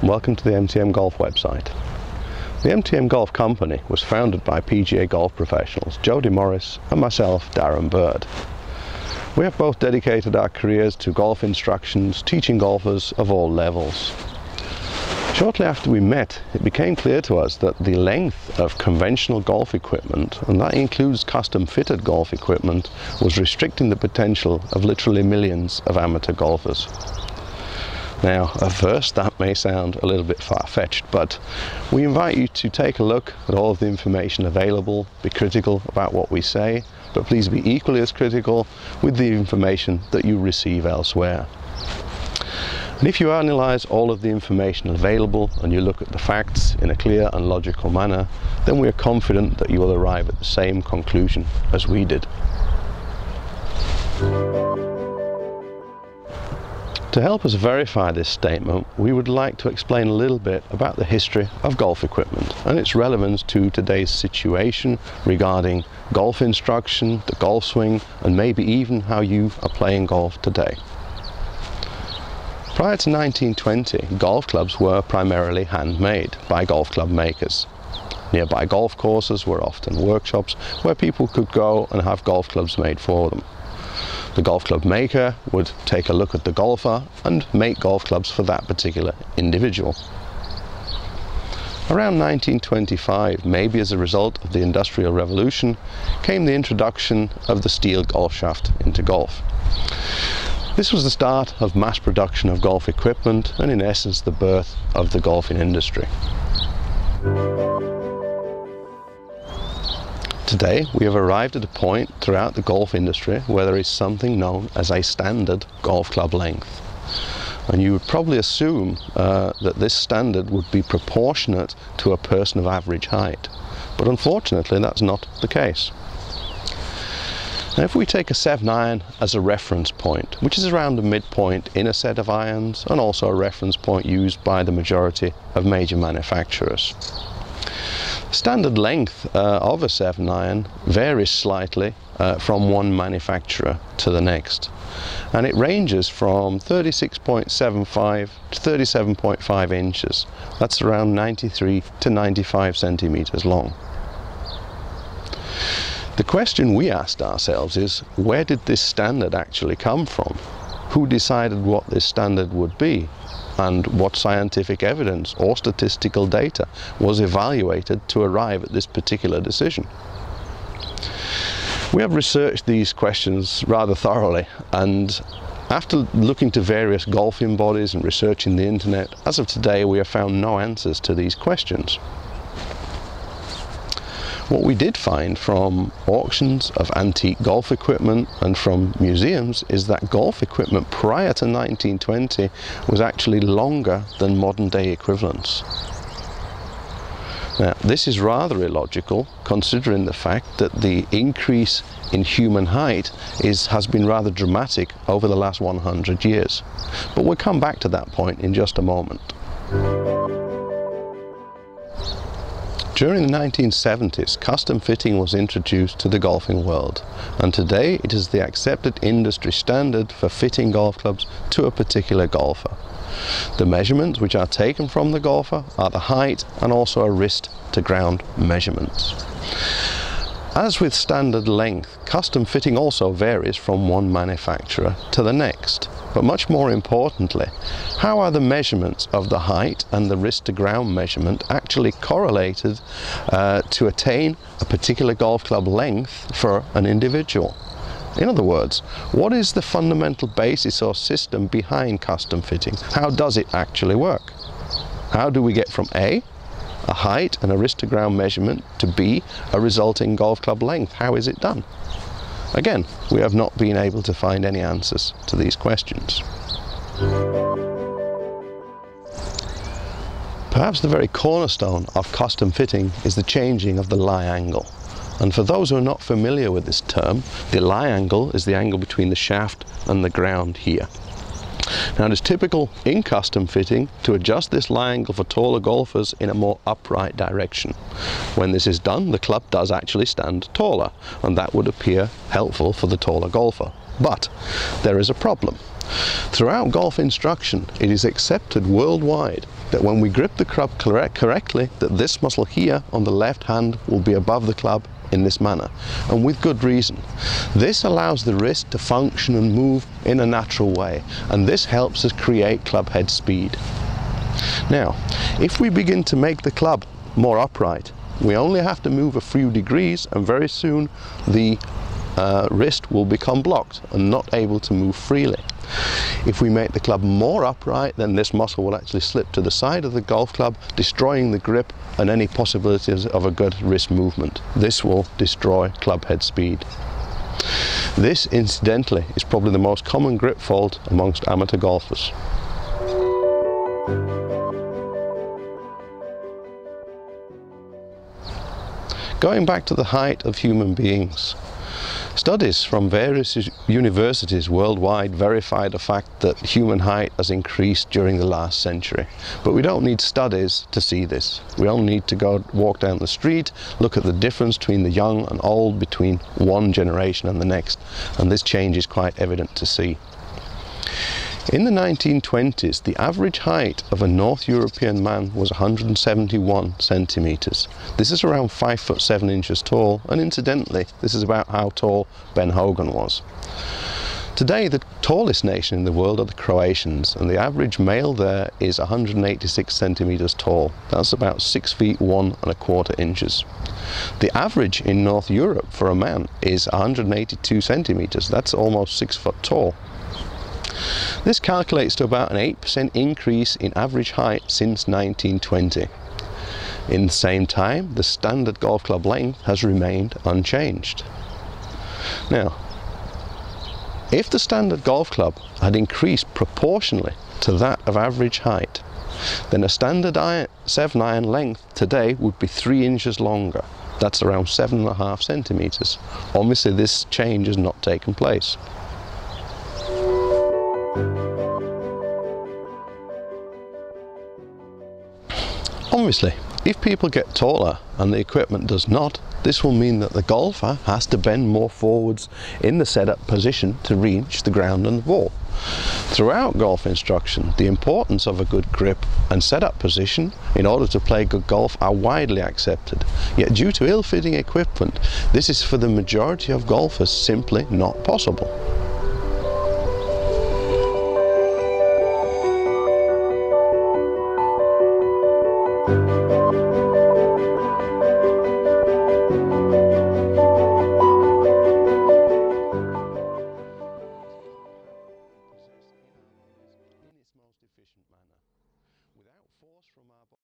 welcome to the MTM Golf website. The MTM Golf company was founded by PGA Golf Professionals Jody Morris and myself, Darran Bird. We have both dedicated our careers to golf instructions, teaching golfers of all levels. Shortly after we met, it became clear to us that the length of conventional golf equipment, and that includes custom-fitted golf equipment, was restricting the potential of literally millions of amateur golfers. Now, at first that may sound a little bit far-fetched, but we invite you to take a look at all of the information available, be critical about what we say, but please be equally as critical with the information that you receive elsewhere. And if you analyse all of the information available and you look at the facts in a clear and logical manner, then we are confident that you will arrive at the same conclusion as we did. To help us verify this statement, we would like to explain a little bit about the history of golf equipment and its relevance to today's situation regarding golf instruction, the golf swing, and maybe even how you are playing golf today. Prior to 1920, golf clubs were primarily handmade by golf club makers. Nearby golf courses were often workshops where people could go and have golf clubs made for them. The golf club maker would take a look at the golfer and make golf clubs for that particular individual. Around 1925, maybe as a result of the Industrial Revolution, came the introduction of the steel golf shaft into golf. This was the start of mass production of golf equipment and in essence the birth of the golfing industry. Today we have arrived at a point throughout the golf industry where there is something known as a standard golf club length. And you would probably assume that this standard would be proportionate to a person of average height. But unfortunately that's not the case. Now, if we take a 7-iron as a reference point, which is around the midpoint in a set of irons and also a reference point used by the majority of major manufacturers. The standard length of a 7-iron varies slightly from one manufacturer to the next, and it ranges from 36.75 to 37.5 inches. That's around 93 to 95 centimeters long. The question we asked ourselves is, where did this standard actually come from? Who decided what this standard would be? And what scientific evidence or statistical data was evaluated to arrive at this particular decision? We have researched these questions rather thoroughly, and after looking to various golfing bodies and researching the internet, as of today we have found no answers to these questions. What we did find from auctions of antique golf equipment and from museums is that golf equipment prior to 1920 was actually longer than modern day equivalents. Now, this is rather illogical considering the fact that the increase in human height has been rather dramatic over the last 100 years. But we'll come back to that point in just a moment. During the 1970s, custom fitting was introduced to the golfing world, and today it is the accepted industry standard for fitting golf clubs to a particular golfer. The measurements which are taken from the golfer are the height and also a wrist to ground measurements. As with standard length, custom fitting also varies from one manufacturer to the next. But much more importantly, how are the measurements of the height and the wrist to ground measurement actually correlated to attain a particular golf club length for an individual? In other words, what is the fundamental basis or system behind custom fitting? How does it actually work? How do we get from A, a height and a wrist to ground measurement, to B, a resulting golf club length? How is it done? Again, we have not been able to find any answers to these questions. Perhaps the very cornerstone of custom fitting is the changing of the lie angle. And for those who are not familiar with this term, the lie angle is the angle between the shaft and the ground here. Now, it is typical in custom fitting to adjust this lie angle for taller golfers in a more upright direction. When this is done, the club does actually stand taller, and that would appear helpful for the taller golfer. But there is a problem. Throughout golf instruction, it is accepted worldwide that when we grip the club correctly, that this muscle here on the left hand will be above the club in this manner, and with good reason. This allows the wrist to function and move in a natural way, and this helps us create club head speed. Now, if we begin to make the club more upright, we only have to move a few degrees and very soon the wrist will become blocked and not able to move freely. If we make the club more upright, then this muscle will actually slip to the side of the golf club, destroying the grip and any possibilities of a good wrist movement. This will destroy club head speed. This, incidentally, is probably the most common grip fault amongst amateur golfers. Going back to the height of human beings, studies from various universities worldwide verify the fact that human height has increased during the last century. But we don't need studies to see this. We only need to go walk down the street, look at the difference between the young and old, between one generation and the next, and this change is quite evident to see. In the 1920s, the average height of a North European man was 171 centimeters. This is around 5'7" tall, and incidentally, this is about how tall Ben Hogan was. Today, the tallest nation in the world are the Croatians, and the average male there is 186 centimeters tall. That's about 6'1¼ inches. The average in North Europe for a man is 182 centimeters. That's almost 6 foot tall. This calculates to about an 8% increase in average height since 1920. In the same time, the standard golf club length has remained unchanged. Now, if the standard golf club had increased proportionally to that of average height, then a standard 7-iron length today would be 3 inches longer. That's around 7.5 centimeters. Obviously, this change has not taken place. Obviously, if people get taller and the equipment does not, this will mean that the golfer has to bend more forwards in the setup position to reach the ground and the ball. Throughout golf instruction, the importance of a good grip and setup position in order to play good golf are widely accepted. Yet due to ill-fitting equipment, this is for the majority of golfers simply not possible.